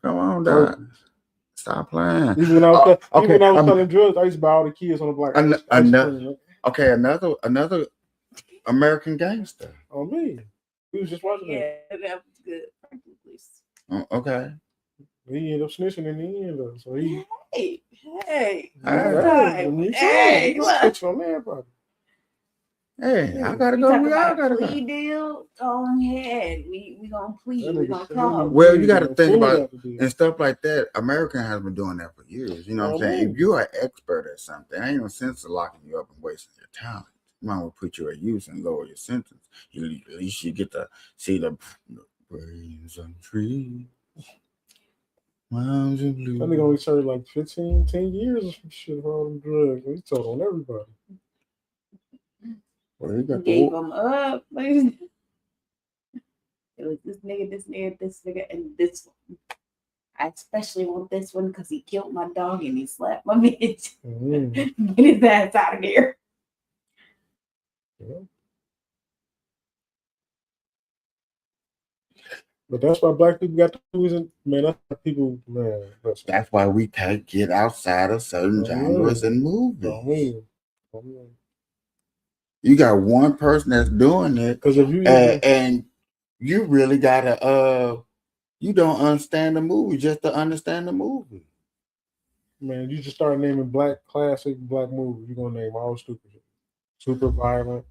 Come on, dog. Stop playing. Even when I was, okay, even when I was selling drugs, I used to buy all the kids on the block. Ice cream. Okay, another American Gangster. On me. We was just watching that. Yeah, that was good. Okay. He ended up snitching in the end, though. So he. Hey. Hey, on everybody. Hey, I gotta go. We all gotta plea deal. Go ahead. We gonna plead. We gonna talk. Well, you got to think about and stuff like that. American has been doing that for years. You know what I'm saying? If you're an expert at something, ain't no sense of locking you up and wasting your talent. You might well put you at use and lower your sentence. At least you get to see the brains on trees. Mounds and blue. I think only served like 10 years or some shit for all them drugs. He told on everybody. Well, he gave them up. It was this nigga, and this one. I especially want this one because he killed my dog and he slapped my bitch. Get his ass out of here. Yeah. But that's why black people got the reason, man. That's why people, man. That's why we can't get outside of certain genres and movies. You got one person that's doing it, because if you and you really gotta you don't understand the movie just to understand the movie. Man, you just start naming classic black movies. You're gonna name all stupid shit. Super violent,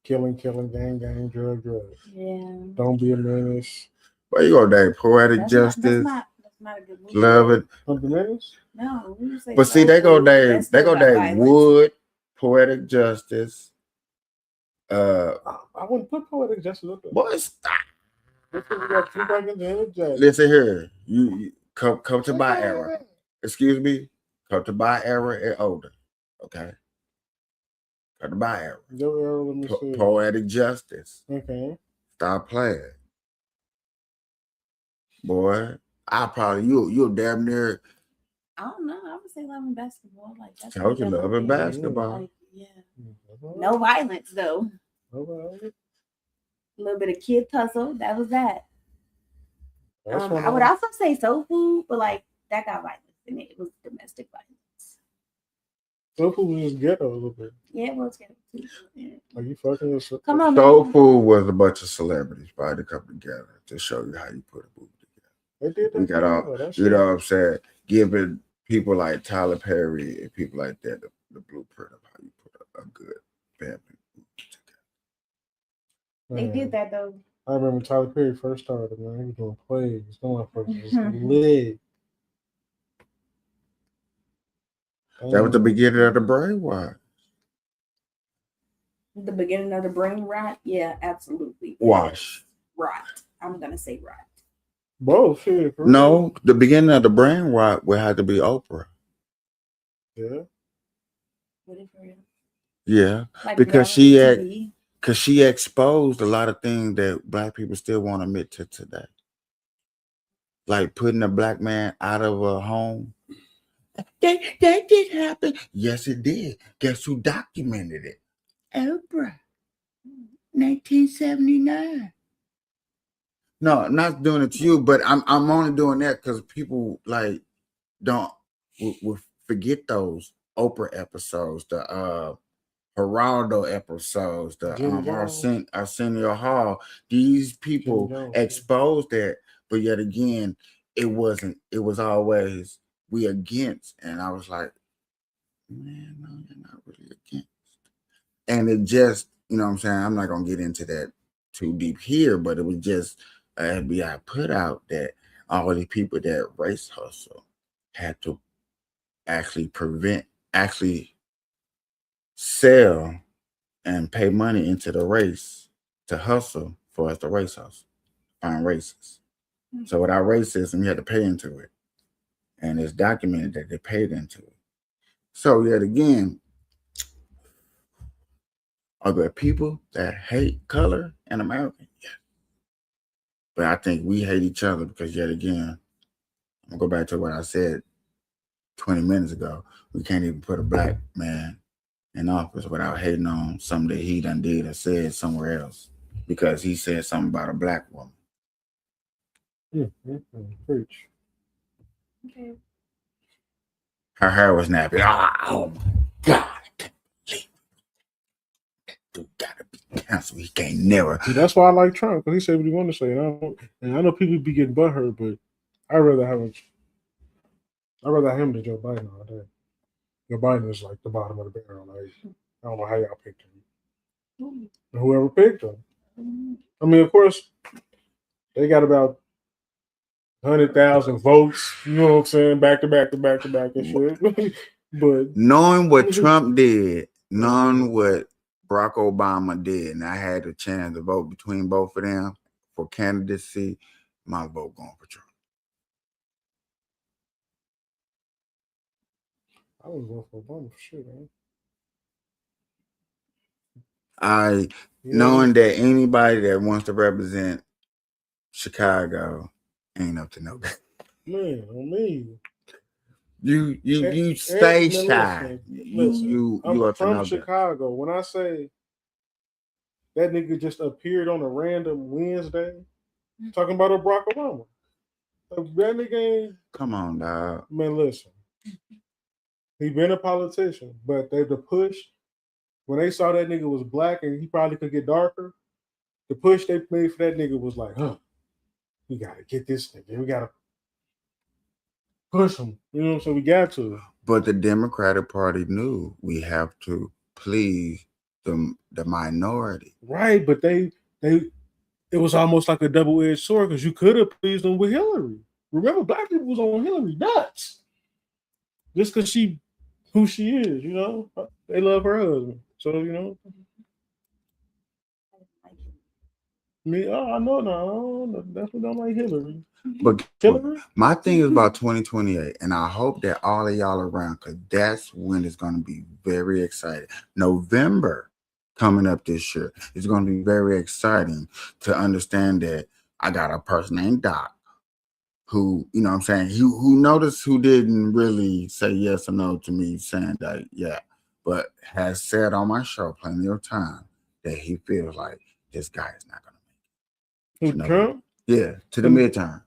killing, gang, drug. Yeah. Don't Be a Menace. Well, you go name Poetic Justice. That's not a good movie. Love It. Don't Be a Menace? No. But see, they go name Wood, Poetic Justice. I wouldn't put Poetic Justice up there. Boy, stop. Listen here. You come to my era. Excuse me. Come to my era and older. Okay. Come to my era. Your era, let me see. Poetic Justice. Okay. Stop playing. Boy, you'll damn near. I don't know. I would say Love and Basketball. Like that's told you Love and Basketball. Like, yeah. No violence though. No violence. A little bit of kid tussle. That was that. I would also say Soul Food, but like that got violence in it. It was domestic violence. Soul Food was just ghetto a little bit. Yeah, it was ghetto too. Yeah. Are you fucking with Come on, Soul Food was a bunch of celebrities probably to come together to show you how you put a movie together. They did that. We got all, you know what I'm saying, giving people like Tyler Perry and people like that the blueprint of how you put a good family movie together. They did that though. I remember Tyler Perry first started, man. He was doing plays. No one first was lit. That was the beginning of the brainwash. The beginning of the brain rot? Yeah, absolutely. Wash. Rot. I'm gonna say rot. Bullshit. No, the beginning of the brain rot would have to be Oprah. Yeah. What if real? Yeah, like because she exposed a lot of things that black people still won't admit to today. Like putting a black man out of a home. That did happen. Yes, it did. Guess who documented it? Oprah. 1979. No, I'm not doing it to you, but I'm only doing that because people like don't will forget those Oprah episodes, the Geraldo episodes, the Arsenio Hall. These people exposed that, but yet again, it wasn't. It was always we against, and I was like, man, no, you're not really against. And it just, you know what I'm saying? I'm not gonna get into that too deep here, but it was just FBI put out that all the people that race hustle had to actually sell and pay money into the race to hustle for us to race hustle, find races. So without racism, you had to pay into it. And it's documented that they paid into it. So yet again, are there people that hate color in America? Yeah. But I think we hate each other because yet again, I'm gonna go back to what I said 20 minutes ago. We can't even put a black man in office without hating on something that he done did or said somewhere else because he said something about a black woman. Preach. Okay. Her hair was nappy. Oh my God. Dude gotta be canceled. He can't never. See, that's why I like Trump, because he said what he wanted to say. And I know people be getting butthurt, but I'd rather him than Joe Biden all day. Joe Biden is like the bottom of the barrel. Like, I don't know how y'all picked him. Whoever picked him. I mean, of course, they got about 100,000 votes. You know what I'm saying? Back to back and shit. But knowing what Trump did, knowing what Barack Obama did, and I had the chance to vote between both of them for candidacy, my vote going for Trump. I was going for Obama for sure, man. Knowing that anybody that wants to represent Chicago ain't up to no good. Man, on me. You stay shy. Listen, I'm from Chicago. When I say that nigga just appeared on a random Wednesday talking about a Barack Obama, that nigga ain't. Come on, dog. Man, listen. He been a politician, but the push when they saw that nigga was black and he probably could get darker, the push they made for that nigga was like, we gotta get this nigga. We gotta push him. You know what I'm saying? We got to. But the Democratic Party knew we have to please the minority. Right, but it was almost like a double-edged sword because you could have pleased them with Hillary. Remember, black people was on Hillary nuts. Just because who she is, you know? They love her husband. So, you know. I know now. That's what don't like Hillary. But Hillary? My thing is about 2028, and I hope that all of y'all are around because that's when it's going to be very exciting. November coming up this year is going to be very exciting to understand that I got a person named Doc who, you know what I'm saying, who noticed who didn't really say yes or no to me saying that, yeah, but has said on my show plenty of time that he feels like this guy is not going to make it. Trump? Yeah, to the midterms.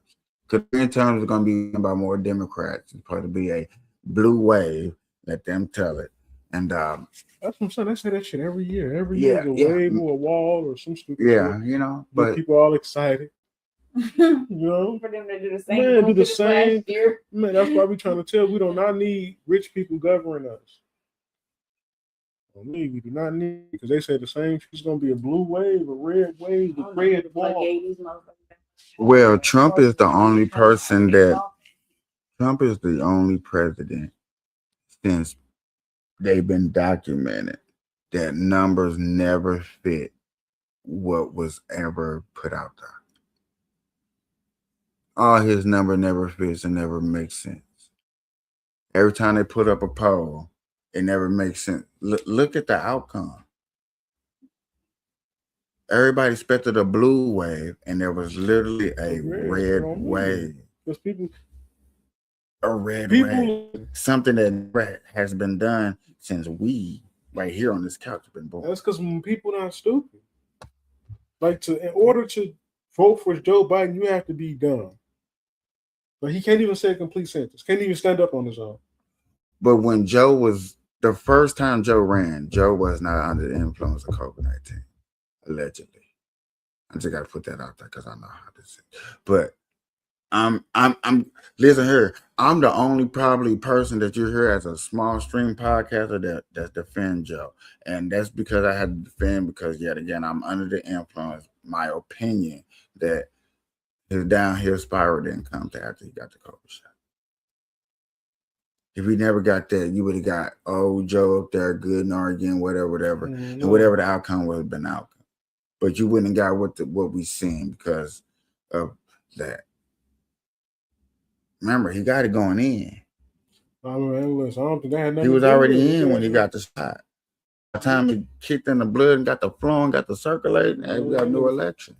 Because the midterms is going to be about more Democrats. It's supposed to be a blue wave. Let them tell it. And that's what I'm saying. They say that shit every year. Every year, a wave or a wall or some stupid shit. You know, but people all excited. You know, for them to do the same. Man, do the same. Man, that's why we trying to tell we do not need rich people governing us. We do not need, because they say the same. It's going to be a blue wave, a red wave, a red ball. Well, Trump is the only person Trump is the only president since they've been documented that numbers never fit what was ever put out there. All his number never fits and never makes sense. Every time they put up a poll, it never makes sense. Look at the outcome. Everybody expected a blue wave, and there was literally a red wave. A red wave. Something that has been done since we, right here on this couch, have been born. That's because people not stupid. Like, in order to vote for Joe Biden, you have to be dumb. But he can't even say a complete sentence. Can't even stand up on his own. But when the first time Joe ran, Joe was not under the influence of COVID-19, allegedly. I just got to put that out there because I know how this is. But I'm listen here. I'm the only probably person that you hear as a small stream podcaster that defend Joe, and that's because I had to defend because yet again I'm under the influence. My opinion that his downhill spiral didn't come to after he got the COVID shot. If he never got that, you would have got Joe up there good and arguing whatever, and whatever the outcome would have been outcome. But you wouldn't have got what we seen because of that. Remember, he got it going in. I don't think that had nothing He was to do already with it. in when he got the shot. By the time he kicked in the blood and got the flow and got the circulating, and we got a new election.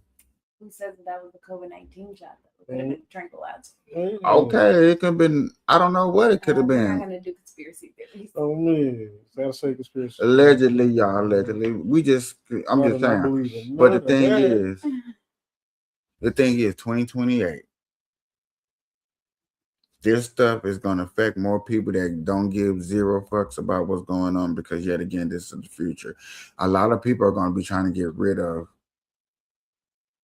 Who says that was the COVID-19 shot? That could have been tranquilizer. Okay, it could have been. I don't know what it could have We're been. not gonna do conspiracy theories. Oh man, gotta say conspiracy. Allegedly, y'all. Allegedly, I'm just saying. But the thing is, 2028. This stuff is going to affect more people that don't give zero fucks about what's going on because, yet again, this is the future. A lot of people are going to be trying to get rid of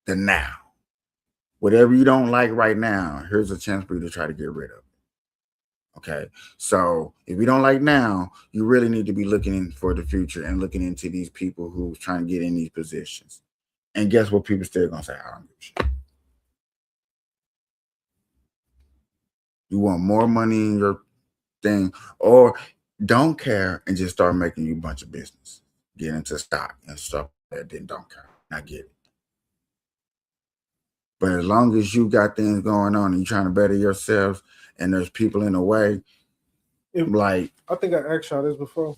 the now. Whatever you don't like right now, here's a chance for you to try to get rid of it. Okay? So if you don't like now, you really need to be looking in for the future and looking into these people who's trying to get in these positions. And guess what? People still going to say, I don't give a shit. You want more money in your thing, or don't care and just start making you a bunch of business. Get into stock and stuff that then don't care. I get it. But as long as you got things going on and you're trying to better yourself and there's people in the way, I think I asked y'all this before.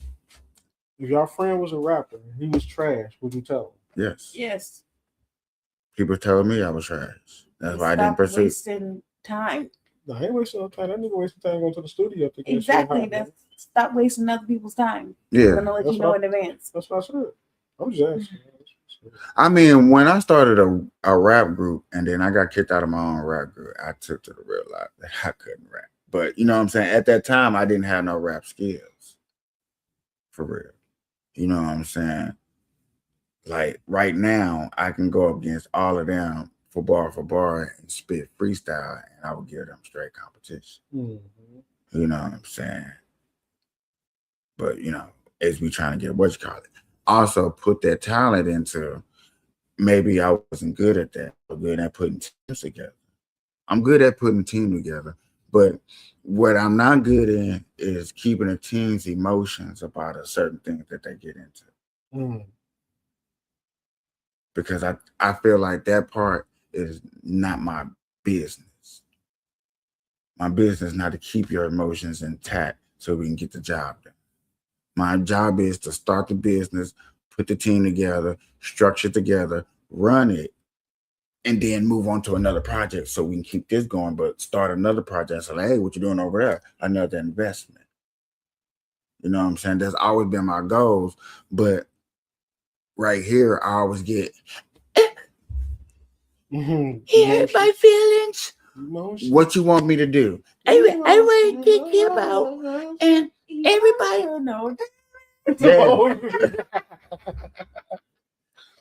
If y'all friend was a rapper, he was trash, would you tell him? Yes. Yes. People told me I was trash. That's why I didn't pursue. Wasting time. No, I ain't wasting no time. That nigga wasting time going to the studio to get exactly. Stop wasting other people's time. Yeah. I'm gonna let you know in advance. That's what I said. I'm just asking. I mean, when I started a rap group and then I got kicked out of my own rap group, I took to the real life that I couldn't rap. But you know what I'm saying? At that time, I didn't have no rap skills. For real. You know what I'm saying? Like right now, I can go up against all of them for bar and spit freestyle, and I would give them straight competition. You know what I'm saying? But you know, as we trying to get also put that talent into. Maybe I wasn't good at that. I'm good at putting teams together. I'm good at putting teams together, but what I'm not good in is keeping a team's emotions about a certain thing that they get into. Because I feel like that part is not my business. My business is not to keep your emotions intact so we can get the job done. My job is to start the business, put the team together, structure together, run it, and then move on to another project so we can keep this going, but start another project. So like, hey, what you doing over there? Another investment. You know what I'm saying? That's always been my goals. But right here, I always get hurt my feelings. What you want me to do? I want to take you out and everybody. Yeah.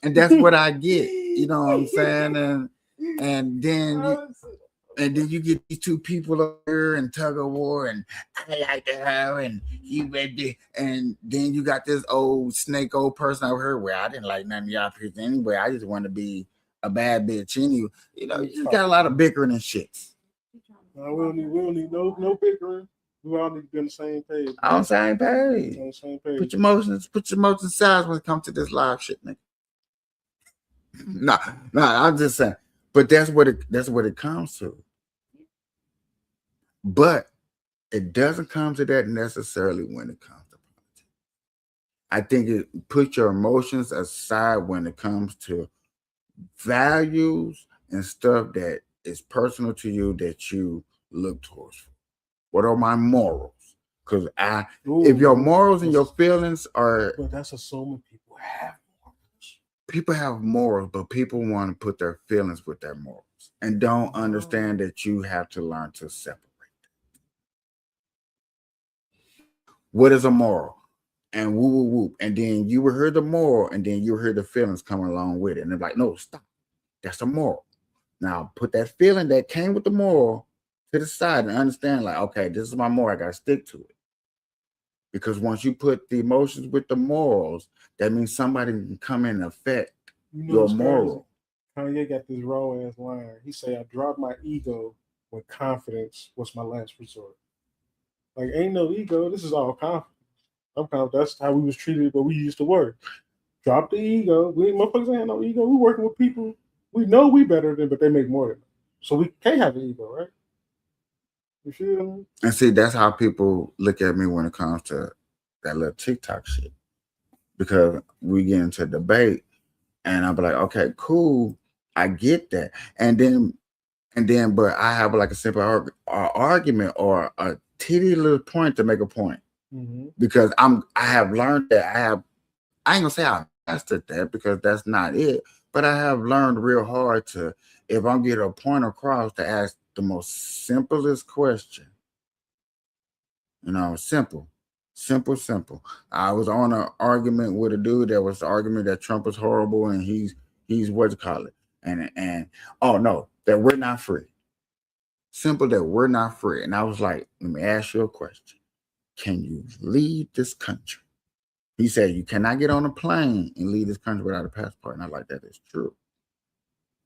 And that's what I get. You know what I'm saying? And then you get these two people over here and tug of war, and I like her, and you baby, and then you got this old snake old person over here where I didn't like none of y'all people anyway. I just want to be a bad bitch anyway. You know, you just got a lot of bickering and shit. No, we don't need no bickering. We all need to be on the same page. On the same page. On the same page. Put your emotions aside when it comes to this live shit, nigga. No, I'm just saying. But that's what it comes to. But it doesn't come to that necessarily when it comes to politics. I think it put your emotions aside when it comes to values and stuff that is personal to you that you look towards. What are my morals? Because if your morals and your feelings are, but that's assuming people have morals. People have morals, but people want to put their feelings with their morals and don't understand that you have to learn to separate. What is a moral? And woo woo woo. And then you will hear the moral, and then you hear the feelings coming along with it. And they're like, no, stop. That's a moral. Now put that feeling that came with the moral to the side and understand, like, okay, this is my moral. I gotta stick to it. Because once you put the emotions with the morals, that means somebody can come in and affect your moral. Kanye got this raw ass line. He say, "I dropped my ego when confidence was my last resort." Like, ain't no ego. This is all confidence. I'm confident. That's how we was treated when we used to work. Drop the ego. We motherfuckers ain't no ego. We working with people we know we better than, but they make more than us. So we can't have an ego, right? You feel me? And see, that's how people look at me when it comes to that little TikTok shit. Because we get into debate, and I'll be like, okay, cool, I get that. And then, but I have like a simple argument or a titty little point to make a point. Mm-hmm. Because I have learned that I ain't gonna say I mastered that because that's not it, but I have learned real hard to, if I'm getting a point across, to ask the most simplest question. You know, simple. I was on an argument with a dude that was the argument that Trump was horrible and he's what you call it, and oh no, that we're not free. Simple, that we're not free. And I was like, let me ask you a question. Can you leave this country? He said, you cannot get on a plane and leave this country without a passport. And I like, that is true.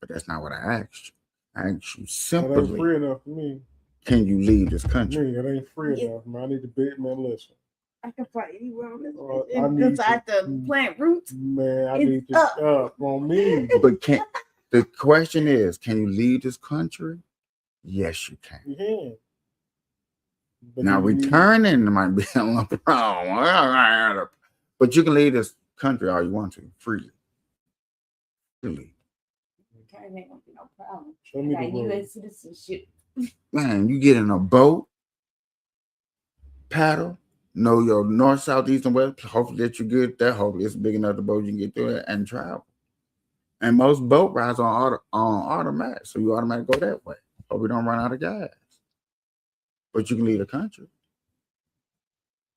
But that's not what I asked you. I asked you simply, that ain't free enough for me. Can you leave this country? Me, that ain't free enough, man. I need to bid, man. Listen. I can fly anywhere on this because I have to plant roots. Man, I need to up on me. But the question is, can you leave this country? Yes, you can. Yeah. But now returning might be a little problem. But you can leave this country all you want to, freely. Freely. Return ain't gonna be no problem. Show me the U.S. citizenship. Man, you get in a boat, paddle, know your north, south, east, and west. Hopefully that you get there. Hopefully it's big enough the boat you can get through it and travel. And most boat rides on automatic, so you automatically go that way. Hope we don't run out of gas. But you can leave the country.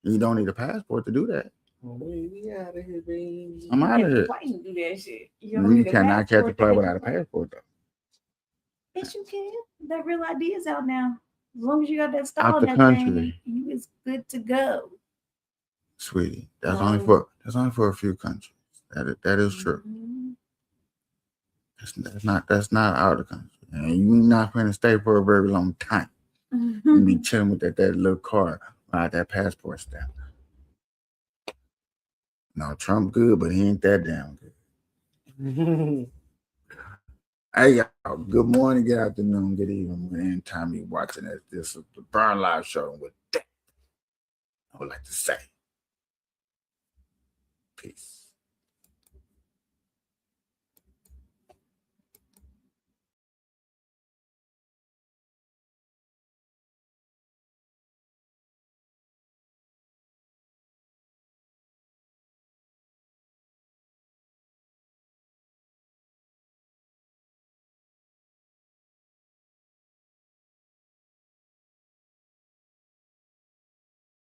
You don't need a passport to do that. We out of here, baby. I'm out of here. Plane do that shit. You cannot catch a plane without a passport, though. Yes, you can. That Real ID is out now. As long as you got that stall Out the that country, thing, you is good to go. Sweetie, that's only for a few countries. That is true. That's not out of the country, and you're not going to stay for a very long time. You be chilling with that little car without that passport stamp. No, Trump good, but he ain't that damn good. Hey, y'all, good morning, good afternoon, good evening, anytime you're watching this. This is the Burn Live Show. With that, I would like to say, peace.